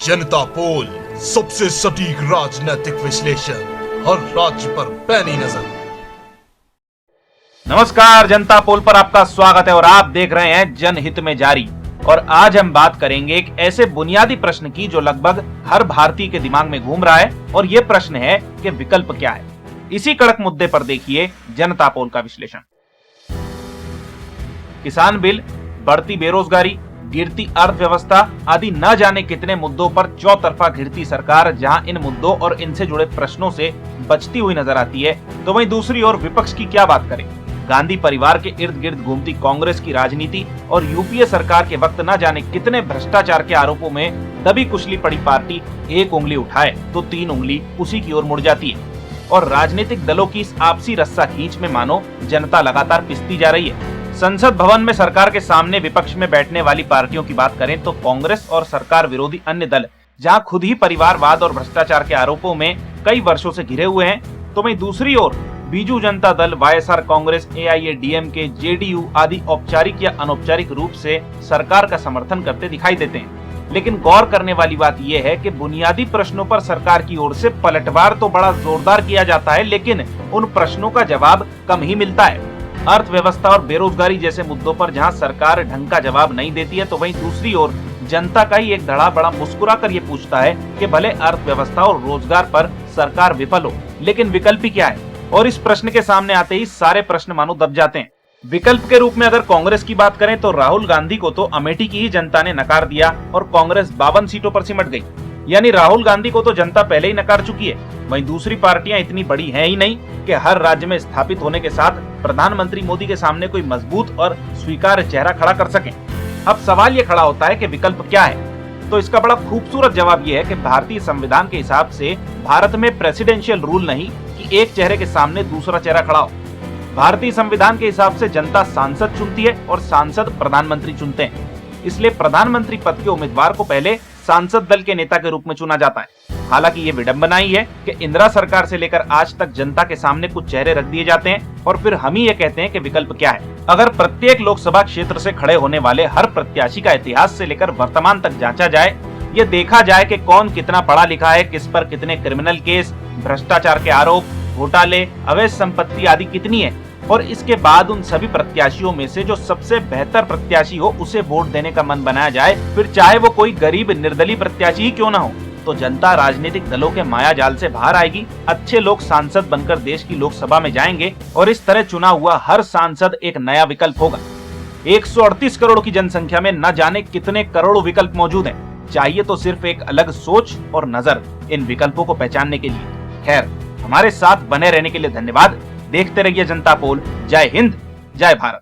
जनता पोल, सबसे सटीक राजनीतिक विश्लेषण, हर राज्य पर पैनी नजर। नमस्कार, जनता पोल पर आपका स्वागत है और आप देख रहे हैं जनहित में जारी। और आज हम बात करेंगे एक ऐसे बुनियादी प्रश्न की जो लगभग हर भारतीय के दिमाग में घूम रहा है, और ये प्रश्न है कि विकल्प क्या है। इसी कड़क मुद्दे पर देखिए जनता पोल का विश्लेषण। किसान बिल, बढ़ती बेरोजगारी, गिरती अर्थव्यवस्था आदि न जाने कितने मुद्दों पर चौतरफा घिरती सरकार जहां इन मुद्दों और इनसे जुड़े प्रश्नों से बचती हुई नजर आती है, तो वहीं दूसरी ओर विपक्ष की क्या बात करें। गांधी परिवार के इर्द गिर्द घूमती कांग्रेस की राजनीति और यूपीए सरकार के वक्त न जाने कितने भ्रष्टाचार के आरोपों में दबी कुचली पड़ी पार्टी एक उंगली उठाए तो तीन उंगली उसी की ओर मुड़ जाती है। और राजनीतिक दलों की इस आपसी रस्सा खींच में मानो जनता लगातार पिसती जा रही है। संसद भवन में सरकार के सामने विपक्ष में बैठने वाली पार्टियों की बात करें तो कांग्रेस और सरकार विरोधी अन्य दल जहां खुद ही परिवारवाद और भ्रष्टाचार के आरोपों में कई वर्षों से घिरे हुए हैं, तो वहीं दूसरी ओर बीजू जनता दल, वाईएसआर कांग्रेस, एआईएडीएमके, जेडीयू आदि औपचारिक या अनौपचारिक रूप से सरकार का समर्थन करते दिखाई देते हैं। लेकिन गौर करने वाली बात यह है कि बुनियादी प्रश्नों पर सरकार की ओर से पलटवार तो बड़ा जोरदार किया जाता है, लेकिन उन प्रश्नों का जवाब कम ही मिलता है। अर्थव्यवस्था और बेरोजगारी जैसे मुद्दों पर जहां सरकार ढंग का जवाब नहीं देती है, तो वहीं दूसरी ओर जनता का ही एक धड़ा बड़ा मुस्कुरा कर ये पूछता है कि भले अर्थव्यवस्था और रोजगार पर सरकार विफल हो, लेकिन विकल्प क्या है। और इस प्रश्न के सामने आते ही सारे प्रश्न मानो दब जाते हैं। विकल्प के रूप में अगर कांग्रेस की बात करें तो राहुल गांधी को तो अमेठी की ही जनता ने नकार दिया और कांग्रेस 52 सीटों पर सिमट गई, यानी राहुल गांधी को तो जनता पहले ही नकार चुकी है। वहीं दूसरी पार्टियां इतनी बड़ी हैं ही नहीं कि हर राज्य में स्थापित होने के साथ प्रधानमंत्री मोदी के सामने कोई मजबूत और स्वीकार्य चेहरा खड़ा कर सकें। अब सवाल ये खड़ा होता है कि विकल्प क्या है। तो इसका बड़ा खूबसूरत जवाब यह है कि भारतीय संविधान के हिसाब से भारत में प्रेसिडेंशियल रूल नहीं कि एक चेहरे के सामने दूसरा चेहरा खड़ा हो। भारतीय संविधान के हिसाब से जनता सांसद चुनती है और सांसद प्रधानमंत्री चुनते हैं। इसलिए प्रधानमंत्री पद के उम्मीदवार को पहले सांसद दल के नेता के रूप में चुना जाता है। हालांकि ये विडंबना ही है कि इंदिरा सरकार से लेकर आज तक जनता के सामने कुछ चेहरे रख दिए जाते हैं और फिर हम ही ये कहते हैं कि विकल्प क्या है। अगर प्रत्येक लोकसभा क्षेत्र से खड़े होने वाले हर प्रत्याशी का इतिहास से लेकर वर्तमान तक जांचा जाए, ये देखा जाए कि कौन कितना पढ़ा लिखा है, किस पर कितने क्रिमिनल केस, भ्रष्टाचार के आरोप, घोटाले, अवैध संपत्ति आदि कितनी है, और इसके बाद उन सभी प्रत्याशियों में से जो सबसे बेहतर प्रत्याशी हो उसे वोट देने का मन बनाया जाए, फिर चाहे वो कोई गरीब निर्दलीय प्रत्याशी ही क्यों ना हो, तो जनता राजनीतिक दलों के माया जाल से बाहर आएगी। अच्छे लोग सांसद बनकर देश की लोकसभा में जाएंगे और इस तरह चुना हुआ हर सांसद एक नया विकल्प होगा। 138 करोड़ की जनसंख्या में न जाने कितने करोड़ों विकल्प मौजूद हैं। चाहिए तो सिर्फ एक अलग सोच और नजर इन विकल्पों को पहचानने के लिए। खैर, हमारे साथ बने रहने के लिए धन्यवाद। देखते रहिए जनता पोल। जय हिंद, जय भारत।